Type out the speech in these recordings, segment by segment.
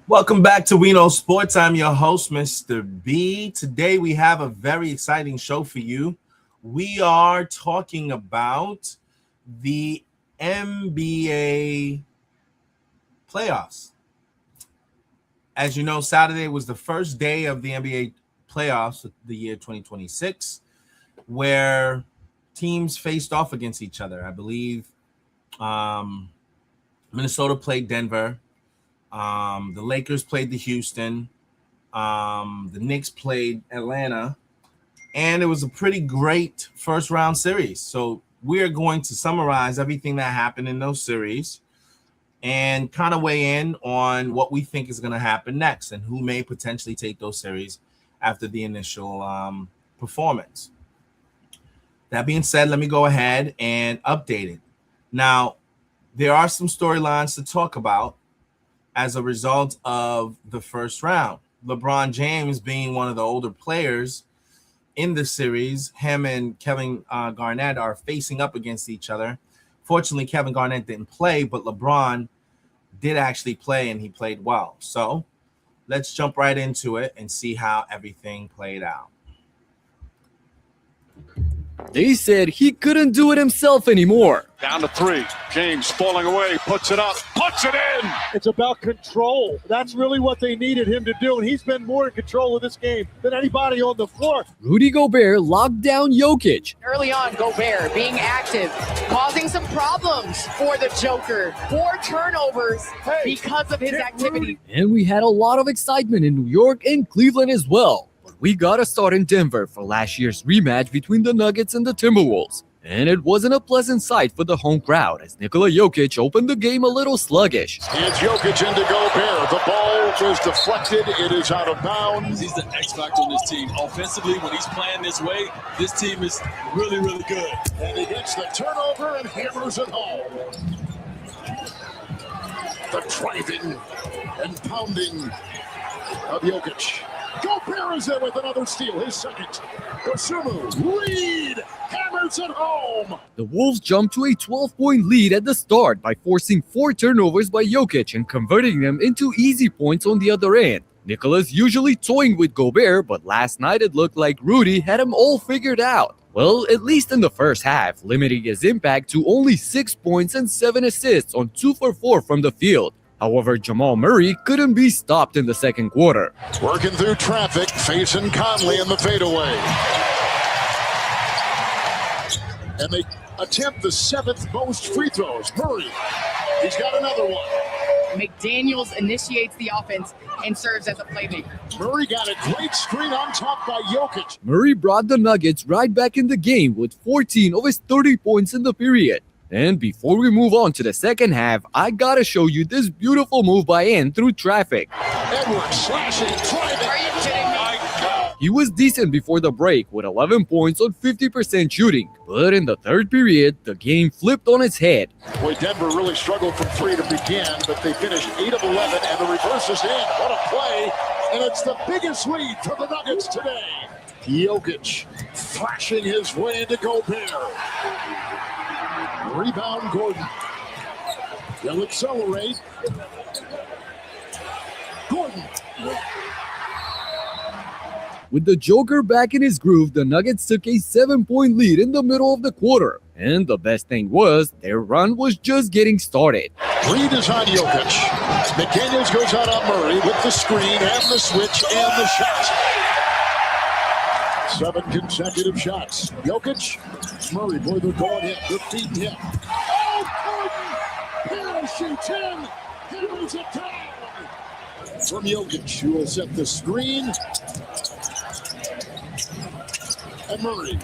Welcome back to We Know Sports. I'm your host, Mr. B. Today we have a very exciting show for you. We are talking about the NBA playoffs. As you know, Saturday was the first day of the NBA playoffs of the year 2026, where teams faced off against each other. I believe Minnesota played Denver. The Lakers played the Houston. The Knicks played Atlanta. And it was a pretty great first round series. So we're going to summarize everything that happened in those series and kind of weigh in on what we think is going to happen next and who may potentially take those series after the initial performance. That being said, let me go ahead and update it. Now, there are some storylines to talk about as a result of the first round. LeBron James being one of the older players in the series, him and Kevin Garnett are facing up against each other. Fortunately, Kevin Garnett didn't play, but LeBron did actually play, and he played well. So let's jump right into it and see how everything played out. They said he couldn't do it himself anymore. Down to three. James falling away, puts it up, puts it in. It's about control. That's really what they needed him to do, and he's been more in control of this game than anybody on the floor. Rudy Gobert locked down Jokic. Early on, Gobert being active, causing some problems for the Joker. 4 turnovers because of his activity. And we had a lot of excitement in New York and Cleveland as well. But we got to start in Denver for last year's rematch between the Nuggets and the Timberwolves. And it wasn't a pleasant sight for the home crowd as Nikola Jokic opened the game a little sluggish. It's Jokic into Gobert. The ball was deflected. It is out of bounds. He's the X factor on this team. Offensively, when he's playing this way, this team is really, really good. And he gets the turnover and hammers it home. The driving and pounding of Jokic. Gobert is there with another steal, his second. Dosunmu, Reed hammers it home. The Wolves jumped to a 12-point lead at the start by forcing 4 turnovers by Jokic and converting them into easy points on the other end. Nikola's usually toying with Gobert, but last night it looked like Rudy had him all figured out. Well, at least in the first half, limiting his impact to only 6 points and 7 assists on 2 for 4 from the field. However, Jamal Murray couldn't be stopped in the second quarter. Working through traffic, facing Conley in the fadeaway. And they attempt the 7th most free throws. Murray, he's got another one. McDaniels initiates the offense and serves as a playmaker. Murray got a great screen on top by Jokic. Murray brought the Nuggets right back in the game with 14 of his 30 points in the period. And before we move on to the second half, I gotta show you this beautiful move by Ant through traffic. Edwards slashing, driving. Are you kidding me? He was decent before the break with 11 points on 50% shooting. But in the third period, the game flipped on its head. Boy, Denver really struggled from 3 to begin, but they finished 8 of 11, and the reverse is in. What a play, and it's the biggest lead for the Nuggets today. Jokic flashing his way into Gobert. Rebound, Gordon. They'll accelerate. Gordon. With the Joker back in his groove, the Nuggets took a 7-point lead in the middle of the quarter. And the best thing was, their run was just getting started. Reed is on Jokic. McDaniels goes out on Murray with the screen and the switch and the shot. 7 consecutive shots. Jokic, Murray, boy, they're going in. They're feeding him. Oh, Gordon! Parachutes in. Hammers it down. From Jokic, who will set the screen. And Murray.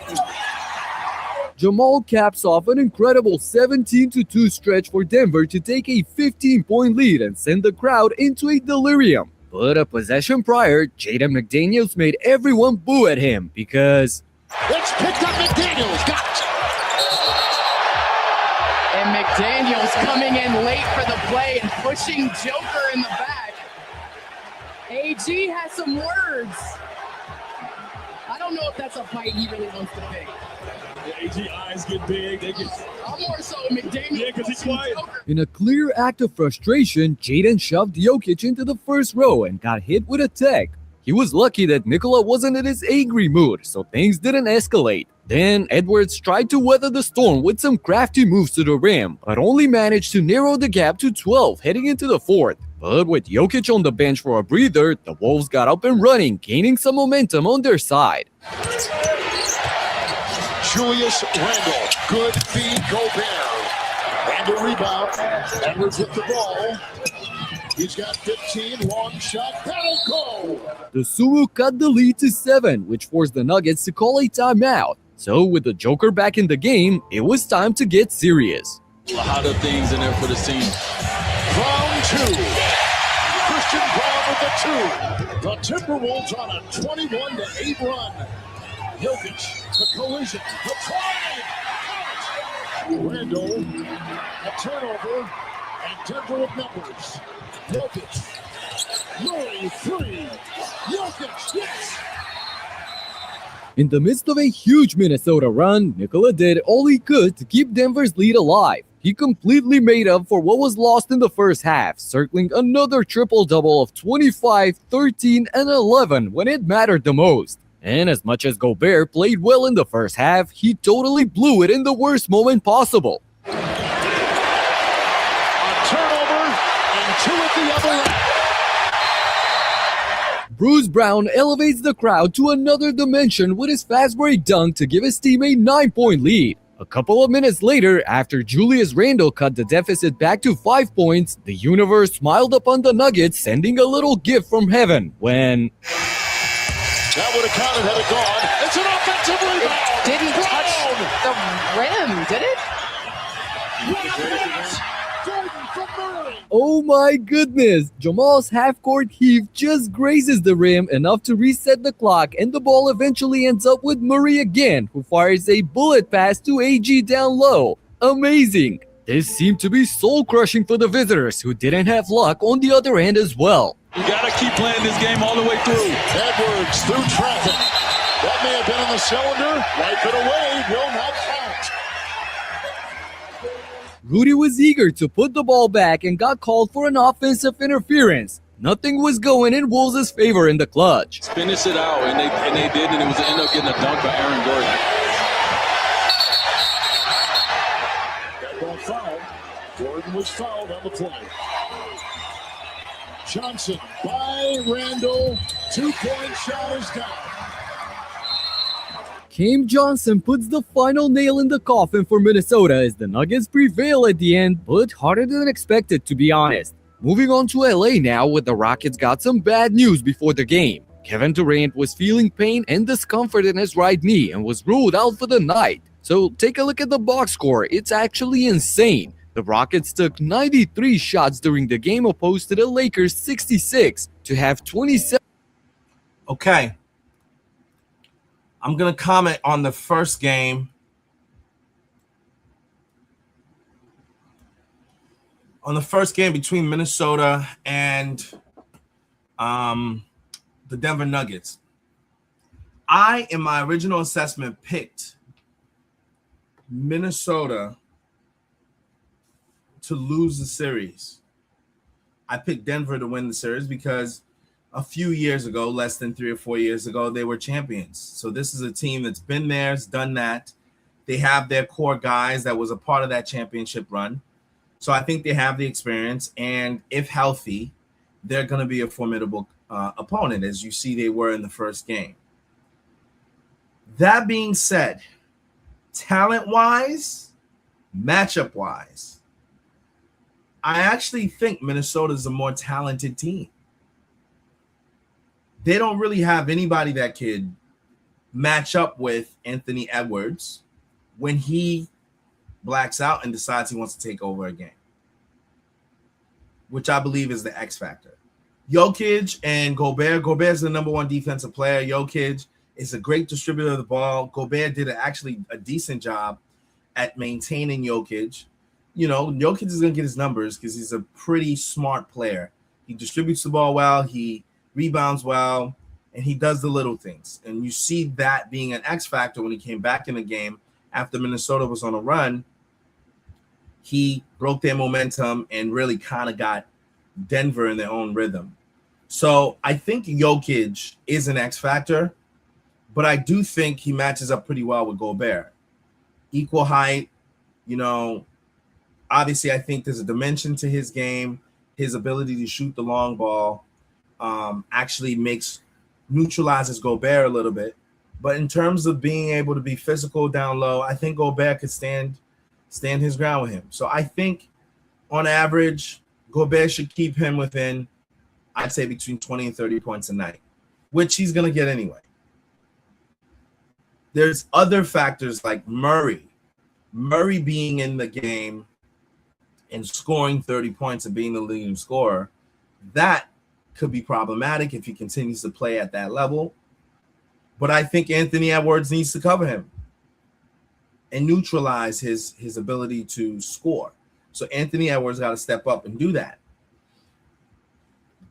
Jamal caps off an incredible 17-2 stretch for Denver to take a 15-point lead and send the crowd into a delirium. But a possession prior, Jaden McDaniels made everyone boo at him because It's picked up. McDaniels got it. And McDaniels coming in late for the play and pushing Joker in the back. AG has some words. I don't know if that's a fight he really wants to pick. AG eyes get big. They get I'm more so McDaniel. Yeah, 'cause he's quiet. In a clear act of frustration, Jaden shoved Jokic into the first row and got hit with a tech. He was lucky that Nikola wasn't in his angry mood, so things didn't escalate. Then Edwards tried to weather the storm with some crafty moves to the rim, but only managed to narrow the gap to 12 heading into the fourth. But with Jokic on the bench for a breather, the Wolves got up and running, gaining some momentum on their side. Julius Randle. Good feed, Gobert. Randle rebound. Edwards with the ball. He's got 15. Long shot. That'll go. The Sumo cut the lead to 7, which forced the Nuggets to call a timeout. So with the Joker back in the game, it was time to get serious. a lot of things in there for the team. Brown 2. Christian Brown with the 2. The Timberwolves on a 21-8 run. Jokic, the collision, the try. Randle, a turnover, and Denver with numbers. Jokic, Murray 3. Jokic, yes. In the midst of a huge Minnesota run, Nikola did all he could to keep Denver's lead alive. He completely made up for what was lost in the first half, circling another triple-double of 25, 13, and 11 when it mattered the most. And as much as Gobert played well in the first half, he totally blew it in the worst moment possible. A turnover and 2 at the other end. Bruce Brown elevates the crowd to another dimension with his fast break dunk to give his team a 9-point lead. A couple of minutes later, after Julius Randle cut the deficit back to 5 points, the universe smiled upon the Nuggets, sending a little gift from heaven when... That would have counted had it gone. It's an offensive rebound. Didn't touch the rim, did it? Oh my goodness! Jamal's half-court heave just grazes the rim enough to reset the clock, and the ball eventually ends up with Murray again, who fires a bullet pass to AG down low. Amazing! This seemed to be soul-crushing for the visitors, who didn't have luck on the other end as well. You gotta keep playing this game all the way through. Edwards through traffic. That may have been in the cylinder. Wipe it away. Will not count. Rudy was eager to put the ball back and got called for an offensive interference. Nothing was going in Wolves' favor in the clutch. Finish it out, and they did, and it was end up getting a dunk by Aaron Gordon. That ball fouled. Gordon was fouled on the play. Johnson by Randle. 2-point shot is down. Cam Johnson puts the final nail in the coffin for Minnesota as the Nuggets prevail at the end, but harder than expected, to be honest. Moving on to LA now, where the Rockets got some bad news before the game. Kevin Durant was feeling pain and discomfort in his right knee and was ruled out for the night. So take a look at the box score. It's actually insane. The Rockets took 93 shots during the game, opposed to the Lakers' 66, to have 27. Okay. I'm going to comment on the first game. On the first game between Minnesota and the Denver Nuggets. I, in my original assessment, picked Minnesota to lose the series. I picked Denver to win the series because a few years ago, less than 3 or 4 years ago, they were champions. So this is a team that's been there, has done that. They have their core guys that was a part of that championship run. So I think they have the experience, and if healthy, they're going to be a formidable opponent, as you see they were in the first game. That being said, talent-wise, matchup-wise, I actually think Minnesota's a more talented team. They don't really have anybody that could match up with Anthony Edwards when he blacks out and decides he wants to take over a game, which I believe is the X factor. Jokic and Gobert. Gobert's the number one defensive player. Jokic is a great distributor of the ball. Gobert did actually a decent job at maintaining Jokic. You know, Jokic is going to get his numbers because he's a pretty smart player. He distributes the ball well. He rebounds well, and he does the little things. And you see that being an X factor when he came back in the game after Minnesota was on a run, he broke their momentum and really kind of got Denver in their own rhythm. So I think Jokic is an X factor, but I do think he matches up pretty well with Gobert. Equal height, obviously I think there's a dimension to his game. His ability to shoot the long ball actually neutralizes Gobert a little bit. But in terms of being able to be physical down low, I think Gobert could stand his ground with him. So I think on average, Gobert should keep him within, I'd say, between 20 and 30 points a night, which he's going to get anyway. There's other factors like Murray being in the game and scoring 30 points and being the leading scorer. That could be problematic if he continues to play at that level. But I think Anthony Edwards needs to cover him and neutralize his ability to score. So Anthony Edwards got to step up and do that.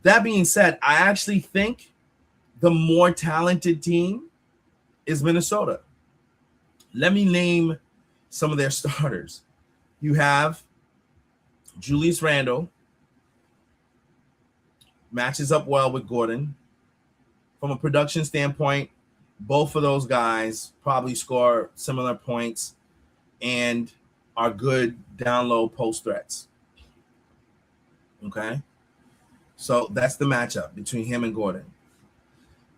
That being said, I actually think the more talented team is Minnesota. Let me name some of their starters. You have Julius Randle, matches up well with Gordon. From a production standpoint, both of those guys probably score similar points and are good down low post threats. Okay? So that's the matchup between him and Gordon.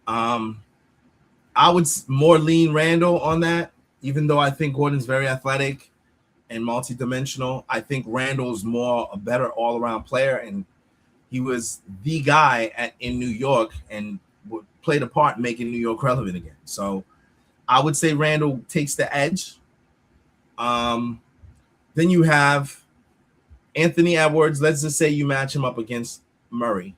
I would more lean Randle on that, even though I think Gordon's very athletic and multidimensional. I think Randle's a better all-around player, and he was the guy in New York and played a part in making New York relevant again. So I would say Randle takes the edge. Then you have Anthony Edwards. Let's just say you match him up against Murray.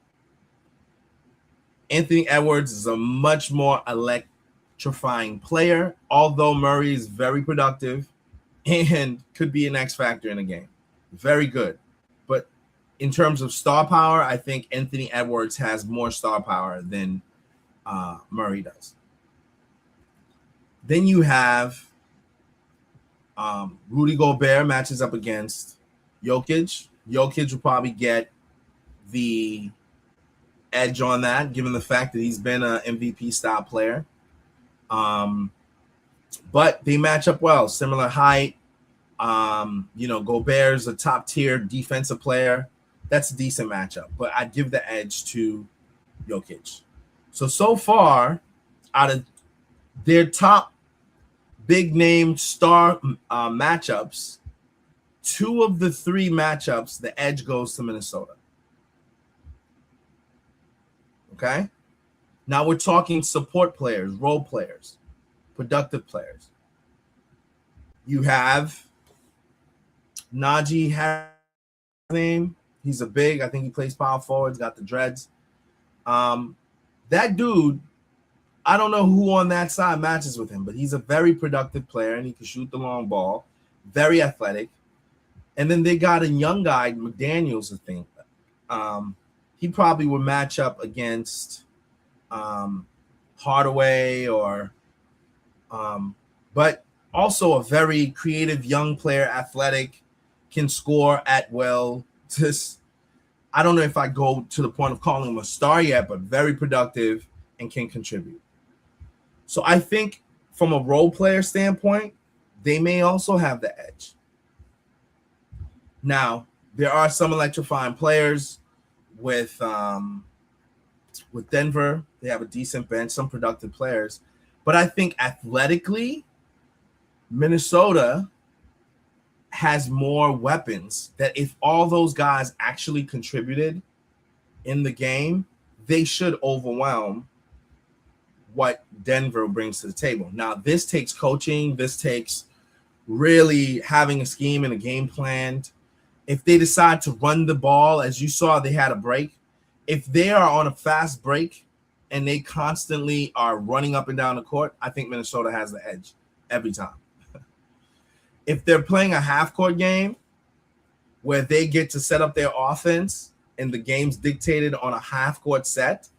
Anthony Edwards is a much more electrifying player, although Murray is very productive and could be an X factor in a game. Very good. But in terms of star power, I think Anthony Edwards has more star power than Murray does. Then you have Rudy Gobert matches up against Jokic. Jokic will probably get the edge on that, given the fact that he's been an MVP style player. But they match up well, similar height. Gobert's a top tier defensive player. That's a decent matchup, but I'd give the edge to Jokic. So far, out of their top big name star matchups, 2 of the 3 matchups, the edge goes to Minnesota. Okay? Now we're talking support players, role players, productive players. You have Najee name. He's a big, I think he plays power forward. He's got the dreads. That dude, I don't know who on that side matches with him, but he's a very productive player and he can shoot the long ball. Very athletic. And then they got a young guy, McDaniels, I think. He probably would match up against Hardaway but also a very creative young player, athletic, can score at will. I don't know if I go to the point of calling him a star yet, but very productive and can contribute. So I think from a role player standpoint, they may also have the edge. Now, there are some electrifying players with Denver. They have a decent bench, some productive players. But I think athletically, Minnesota has more weapons that if all those guys actually contributed in the game, they should overwhelm what Denver brings to the table. Now, this takes coaching. This takes really having a scheme and a game plan. If they decide to run the ball, as you saw, they had a break. If they are on a fast break and they constantly are running up and down the court, I think Minnesota has the edge every time. If they're playing a half-court game where they get to set up their offense and the game's dictated on a half-court set,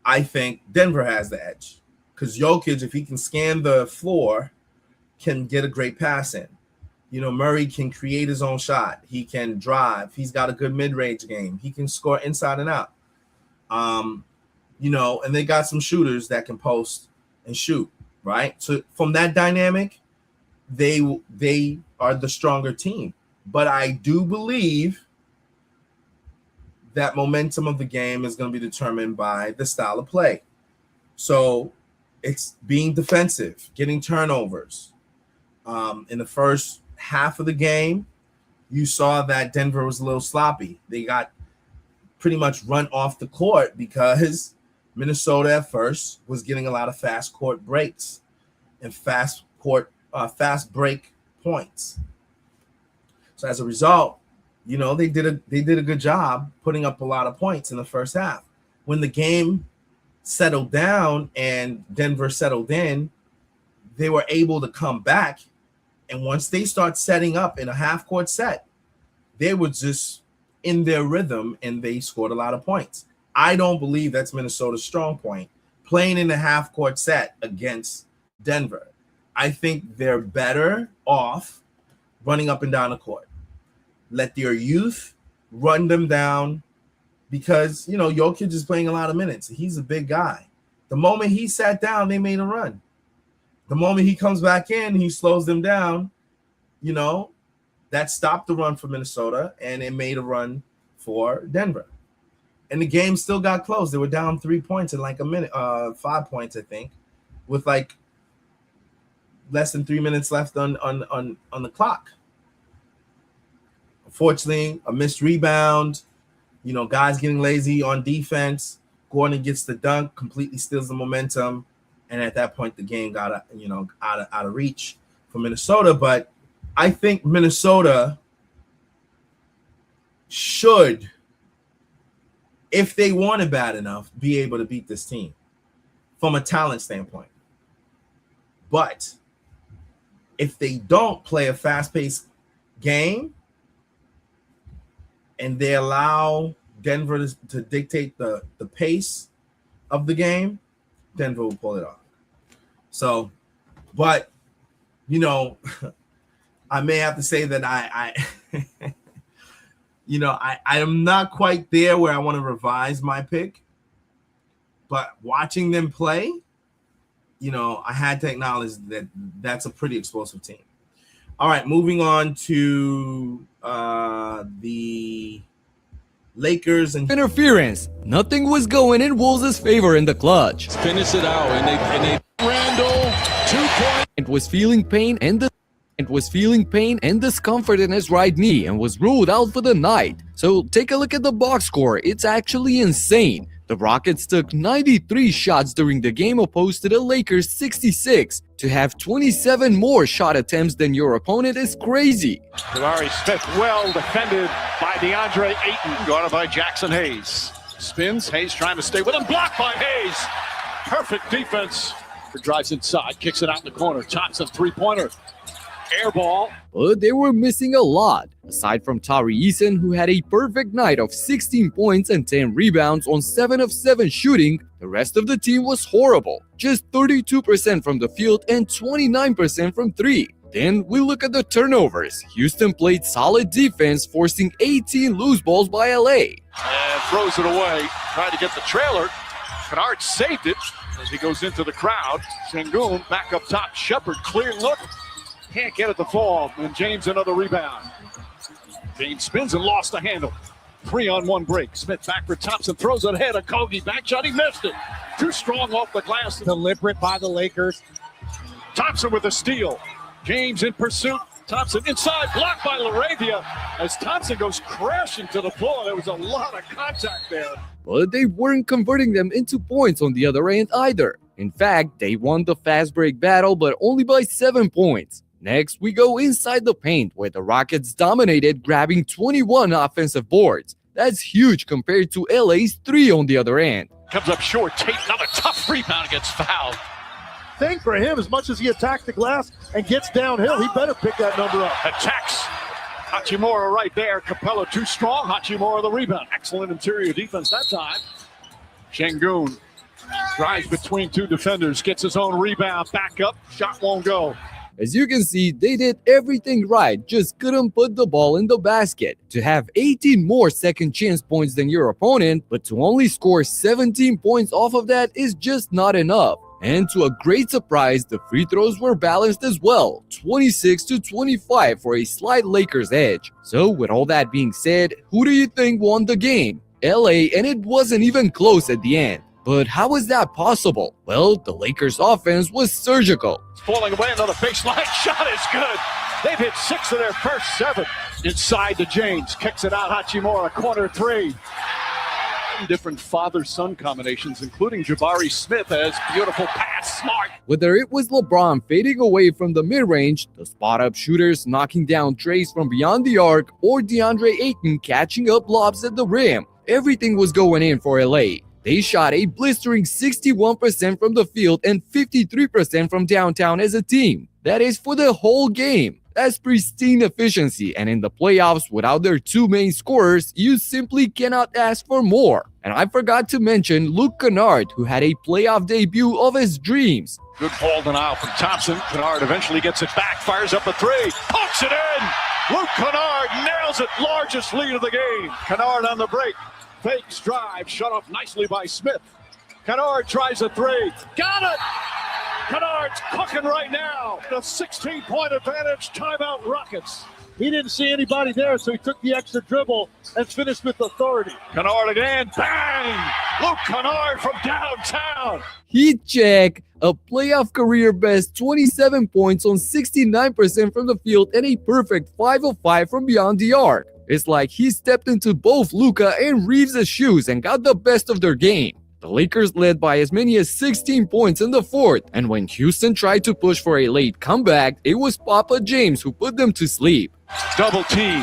I think Denver has the edge. Because Jokic, if he can scan the floor, can get a great pass in. Murray can create his own shot. He can drive. He's got a good mid-range game. He can score inside and out. And they got some shooters that can post and shoot, right? So from that dynamic, they are the stronger team. But I do believe that momentum of the game is going to be determined by the style of play. So it's being defensive, getting turnovers. In the first half of the game, you saw that Denver was a little sloppy. They got pretty much run off the court because Minnesota at first was getting a lot of fast court breaks and fast break points. So as a result, they did a good job putting up a lot of points in the first half. When the game settled down and Denver settled in, they were able to come back. And once they start setting up in a half-court set, they were just in their rhythm and they scored a lot of points. I don't believe that's Minnesota's strong point, playing in a half-court set against Denver. I think they're better off running up and down the court. Let their youth run them down because, Jokic is playing a lot of minutes. He's a big guy. The moment he sat down, they made a run. The moment he comes back in, he slows them down. That stopped the run for Minnesota, and it made a run for Denver. And the game still got close. They were down 3 points in like a minute, 5 points, I think, with like less than 3 minutes left on the clock. Unfortunately, a missed rebound, guys getting lazy on defense. Gordon gets the dunk, completely steals the momentum. And at that point, the game got out of reach for Minnesota. But I think Minnesota should, if they want it bad enough, be able to beat this team from a talent standpoint. But if they don't play a fast-paced game and they allow Denver to dictate the pace of the game, Denver will pull it off. So, but, I may have to say that I am not quite there where I want to revise my pick. But watching them play, I had to acknowledge that that's a pretty explosive team. All right, moving on to the Lakers and interference. Nothing was going in Wolves' favor in the clutch. Finish it out, and they Randall, 2 points. It was feeling pain and discomfort in his right knee and was ruled out for the night. So take a look at the box score. It's actually insane. The Rockets took 93 shots during the game opposed to the Lakers 66. To have 27 more shot attempts than your opponent is crazy. Jabari Smith well defended by DeAndre Ayton. Guarded by Jackson Hayes. Spins. Hayes trying to stay with him. Blocked by Hayes. Perfect defense. Drives inside. Kicks it out in the corner. Thompson three-pointer. Air ball. But they were missing a lot. Aside from Tari Eason, who had a perfect night of 16 points and 10 rebounds on 7 of 7 shooting, the rest of the team was horrible. Just 32% from the field and 29% from 3. Then we look at the turnovers. Houston played solid defense, forcing 18 loose balls by LA. And throws it away. Tried to get the trailer. Kennard saved it as he goes into the crowd. Sengun back up top. Shepard clear look. Can't get it to fall. And James another rebound. James spins and lost the handle. 3-on-1 break. Smith back for Thompson. Throws it ahead. Okogie back shot. He missed it. Too strong off the glass. Deliberate by the Lakers. Thompson with a steal. James in pursuit. Thompson inside. Blocked by LaRavia as Thompson goes crashing to the floor. There was a lot of contact there. But they weren't converting them into points on the other end either. In fact, they won the fast break battle, but only by 7 points. Next, we go inside the paint, where the Rockets dominated, grabbing 21 offensive boards. That's huge compared to LA's 3 on the other end. Comes up short. Tate, another tough rebound, gets fouled. Thing for him, as much as he attacks the glass and gets downhill, he better pick that number up. Attacks. Hachimura right there. Capella too strong. Hachimura the rebound. Excellent interior defense that time. Sengun drives between 2 defenders, gets his own rebound, back up, shot won't go. As you can see, they did everything right, just couldn't put the ball in the basket. To have 18 more second chance points than your opponent, but to only score 17 points off of that is just not enough. And to a great surprise, the free throws were balanced as well, 26-25 for a slight Lakers edge. So with all that being said, who do you think won the game? LA, and it wasn't even close at the end. But how is that possible? Well, the Lakers offense was surgical. Falling away, another baseline shot is good. They've hit 6 of their first 7. Inside to James, kicks it out, Hachimura, corner 3. Different father-son combinations, including Jabari Smith has beautiful pass, smart. Whether it was LeBron fading away from the mid-range, the spot-up shooters knocking down trays from beyond the arc, or DeAndre Ayton catching up lobs at the rim, everything was going in for LA. They shot a blistering 61% from the field and 53% from downtown as a team. That is for the whole game. That's pristine efficiency, and in the playoffs without their 2 main scorers, you simply cannot ask for more. And I forgot to mention Luke Kennard, who had a playoff debut of his dreams. Good ball denial from Thompson. Kennard eventually gets it back, fires up a 3, pokes it in. Luke Kennard nails it, largest lead of the game. Kennard on the break, fakes drive, shut off nicely by Smith. Kennard tries a 3, got it. Kennard's cooking right now. A 16-point advantage. Timeout Rockets. He didn't see anybody there, so he took the extra dribble and finished with authority. Kennard again. Bang! Luke Kennard from downtown. Heat check. A playoff career best 27 points on 69% from the field and a perfect 5 of 5 from beyond the arc. It's like he stepped into both Luka and Reeves' shoes and got the best of their game. The Lakers led by as many as 16 points in the fourth, and when Houston tried to push for a late comeback, it was Papa James who put them to sleep. Double team.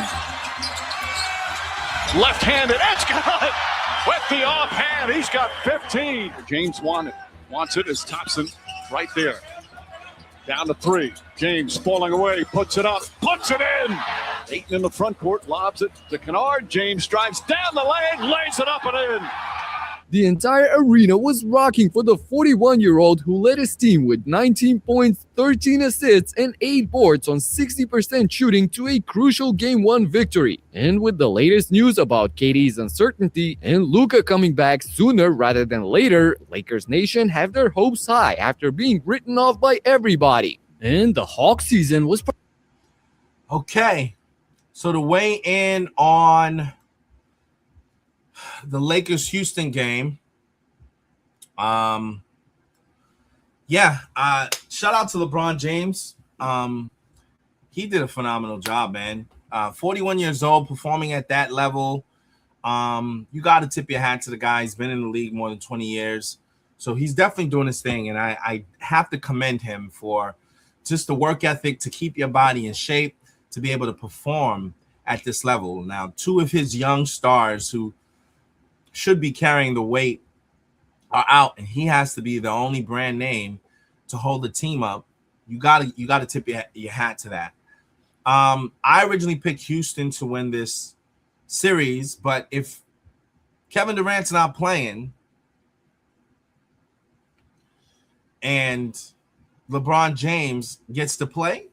Left-handed, it's got it! With the offhand, he's got 15. James wants it as Thompson right there. Down to 3. James falling away, puts it up, puts it in! Ayton in the front court, lobs it to Kennard. James drives down the lane, lays it up and in. The entire arena was rocking for the 41-year-old who led his team with 19 points, 13 assists, and 8 boards on 60% shooting to a crucial Game 1 victory. And with the latest news about KD's uncertainty and Luka coming back sooner rather than later, Lakers Nation have their hopes high after being written off by everybody. And the Hawks season was... Okay, so to weigh in on the Lakers-Houston game, shout out to LeBron James. He did a phenomenal job, man. 41 years old, performing at that level. You got to tip your hat to the guy. He's been in the league more than 20 years. So he's definitely doing his thing, and I have to commend him for just the work ethic to keep your body in shape, to be able to perform at this level. Now, 2 of his young stars who should be carrying the weight are out, and he has to be the only brand name to hold the team up. You gotta tip your hat to that. I originally picked Houston to win this series, but if Kevin Durant's not playing and LeBron James gets to play,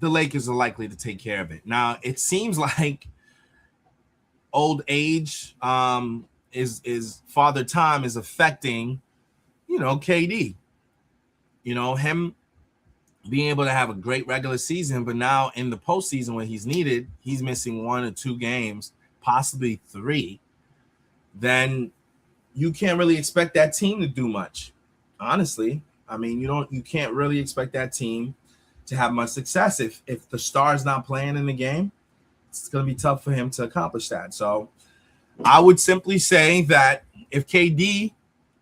the Lakers are likely to take care of it. Now, it seems like old age is Father Time is affecting, KD. Him being able to have a great regular season, but now in the postseason when he's needed, he's missing 1 or 2 games, possibly 3. Then you can't really expect that team to do much. Honestly, I mean, you can't really expect that team to have much success if the star's not playing in the game. It's going to be tough for him to accomplish that. So I would simply say that if KD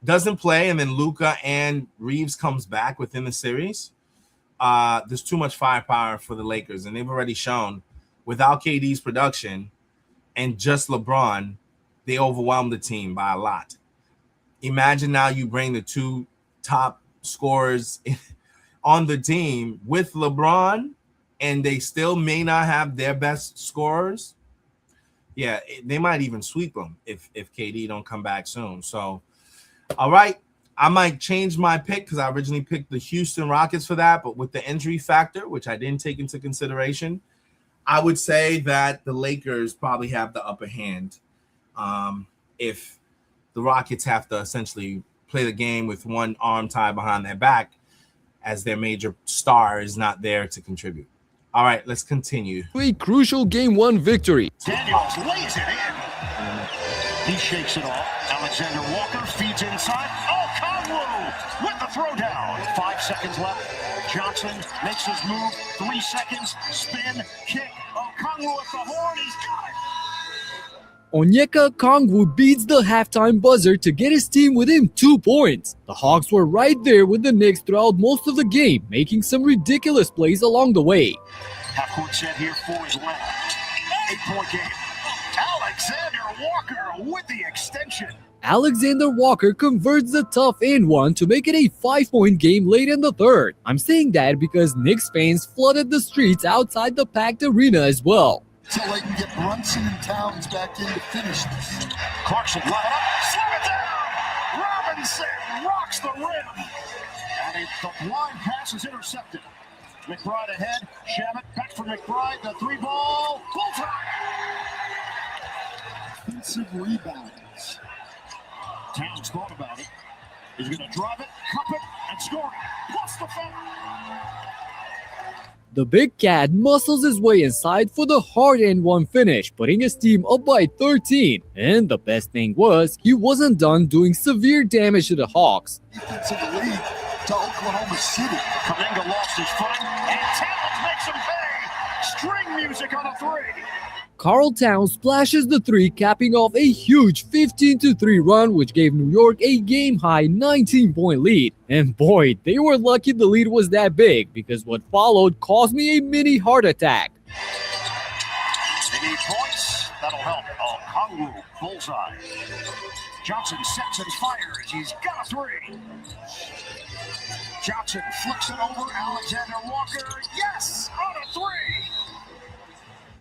doesn't play and then Luka and Reeves comes back within the series, there's too much firepower for the Lakers. And they've already shown without KD's production and just LeBron, they overwhelmed the team by a lot. Imagine now you bring the 2 top scorers on the team with LeBron, and they still may not have their best scorers. Yeah, they might even sweep them if KD don't come back soon. So, all right, I might change my pick because I originally picked the Houston Rockets for that, but with the injury factor, which I didn't take into consideration, I would say that the Lakers probably have the upper hand if the Rockets have to essentially play the game with one arm tied behind their back as their major star is not there to contribute. All right, let's continue. A crucial Game 1 victory. Daniels lays it in. He shakes it off. Alexander Walker feeds inside. Oh, Conwoo with the throwdown. 5 seconds left. Johnson makes his move. 3 seconds. Spin. Kick. Oh, Conwoo at the horn. He's got it. Onyeka Okongwu beats the halftime buzzer to get his team within 2 points. The Hawks were right there with the Knicks throughout most of the game, making some ridiculous plays along the way. Half-court set here for his left. 8-point game. Alexander Walker with the extension. Alexander Walker converts the tough and one to make it a 5-point game late in the third. I'm saying that because Knicks fans flooded the streets outside the packed arena as well. So they can get Brunson and Towns back in to finish this. Clarkson level up, slam it down. Robinson rocks the rim. And the line pass is intercepted. McBride ahead. Shamet back for McBride. The 3-ball. Bullseye. Offensive rebounds. Towns thought about it. He's going to drive it, cup it, and score it. Plus the foul. The Big Cat muscles his way inside for the hard and one finish, putting his team up by 13. And the best thing was, he wasn't done doing severe damage to the Hawks. Defense in the league to Oklahoma City. Kuminga lost his footing, and Towns makes him pay. String music on a 3. Karl Towns splashes the 3, capping off a huge 15-3 run, which gave New York a game-high 19-point lead. And boy, they were lucky the lead was that big, because what followed caused me a mini heart attack. They need points. That'll help. Oh, Conwoo, bullseye. Johnson sets and fires. He's got a 3. Johnson flicks it over. Alexander Walker. Yes, on a 3.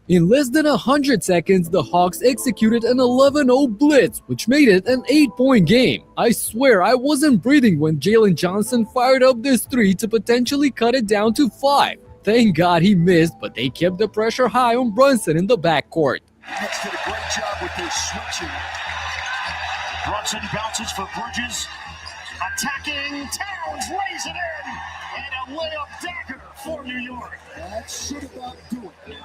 In less than 100 seconds, the Hawks executed an 11-0 blitz, which made it an 8-point game. I swear I wasn't breathing when Jalen Johnson fired up this 3 to potentially cut it down to 5. Thank God he missed, but they kept the pressure high on Brunson in the backcourt. Nets did a great job with their switching. Brunson bounces for Bridges. Attacking, Towns lays it in. And a layup dagger for New York. That should about do it.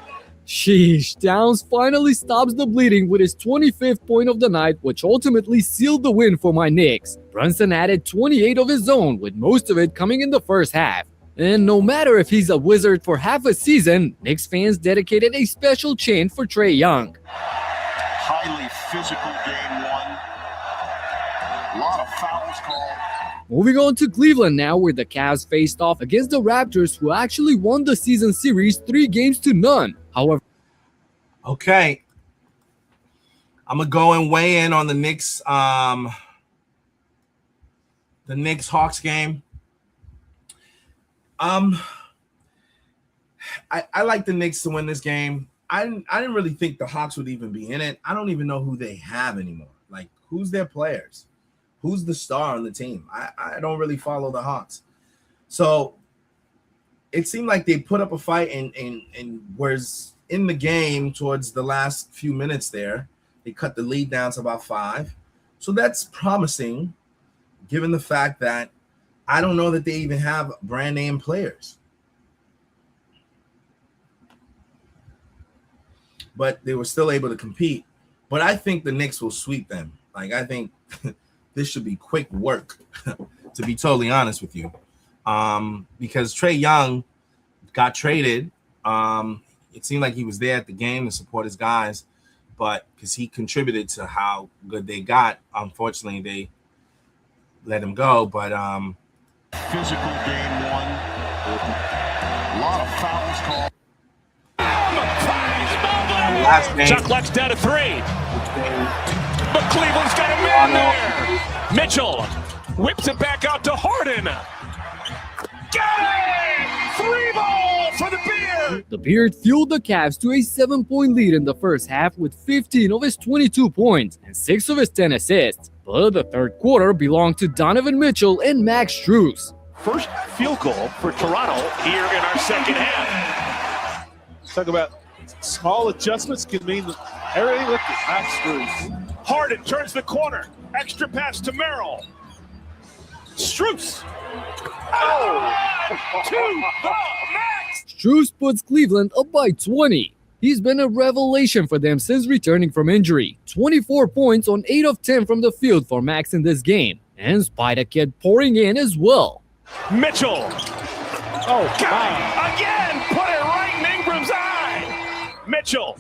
Sheesh, Towns finally stops the bleeding with his 25th point of the night, which ultimately sealed the win for my Knicks. Brunson added 28 of his own, with most of it coming in the first half. And no matter if he's a wizard for half a season, Knicks fans dedicated a special chant for Trae Young. Highly physical game 1. A lot of fouls called. Moving on to Cleveland now, where the Cavs faced off against the Raptors, who actually won the season series 3-0. However, okay, I'm gonna go and weigh in on the Knicks Hawks game. I like the Knicks to win this game. I didn't really think the Hawks would even be in it. I don't even know who they have anymore. Like, who's their players? Who's the star on the team? I don't really follow the Hawks. So it seemed like they put up a fight and was in the game towards the last few minutes there. They cut the lead down to about 5. So that's promising, given the fact that I don't know that they even have brand name players. But they were still able to compete. But I think the Knicks will sweep them. Like, I think this should be quick work, to be totally honest with you. Because Trae Young got traded. It seemed like he was there at the game to support his guys, but because he contributed to how good they got, unfortunately, they let him go. But physical game 1. A lot of fouls called. last game, Shot clock's down to 3. But Cleveland's got a man there. Mitchell whips it back out to Harden. Got it! 3-ball for the Beard. the Beard fueled the Cavs to a 7-point lead in the first half with 15 of his 22 points and 6 of his 10 assists. but the third quarter belonged to Donovan Mitchell and Max Strus. First field goal for Toronto here in our second half. Talk about small adjustments can mean everything. Look at Max Strus. Harden turns the corner. Extra pass to Merrill. Strus. Oh, to the max. Strus puts Cleveland up by 20. He's been a revelation for them since returning from injury. 24 points on 8 of 10 from the field for Max in this game. And Spider kept pouring in as well. Mitchell. Oh, Got it again. Put it right in Ingram's eye. Mitchell.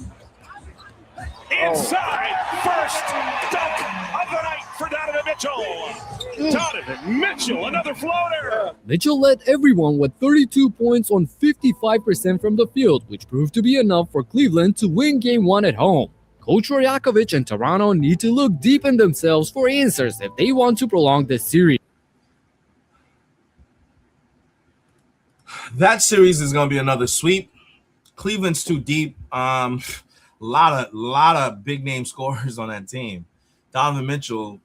Inside. First dunk of the night for Donovan Mitchell. Donovan Mitchell, another floater. Mitchell led everyone with 32 points on 55% from the field, which proved to be enough for Cleveland to win Game 1 at home. Coach Rajakovic and Toronto need to look deep in themselves for answers if they want to prolong this series. That series is going to be another sweep. Cleveland's too deep. Lot of big name scorers on that team. Donovan Mitchell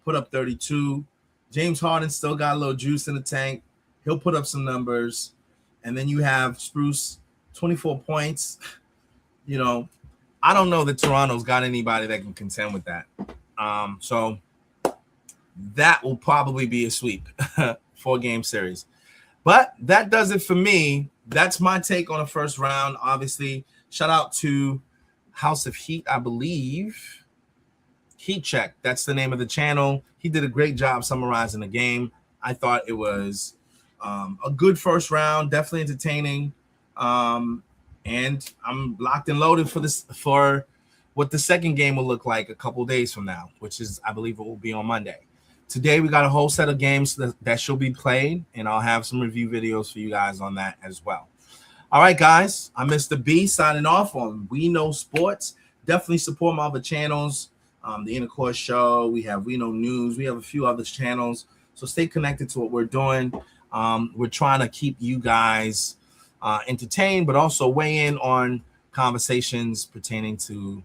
put up 32. James Harden still got a little juice in the tank. He'll put up some numbers. And then you have Strus, 24 points. You know, I don't know that Toronto's got anybody that can contend with that. So that will probably be a sweep. 4-game series. But that does it for me. That's my take on the first round. Obviously, shout out to House of Heat, I believe. Heat Check, that's the name of the channel. He did a great job summarizing the game. I thought it was a good first round, definitely entertaining. And I'm locked and loaded for what the second game will look like a couple days from now, which is, I believe it will be on Monday. Today, we got a whole set of games that should be played, and I'll have some review videos for you guys on that as well. All right, guys, I'm Mr. B signing off on We Know Sports. Definitely support my other channels, the Intercourse Show. We have We Know News. We have a few other channels. So stay connected to what we're doing. We're trying to keep you guys entertained, but also weigh in on conversations pertaining to,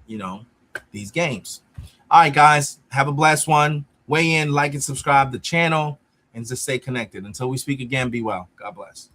you know, these games. All right, guys, have a blessed one. Weigh in, like, and subscribe to the channel, and just stay connected. Until we speak again, be well. God bless.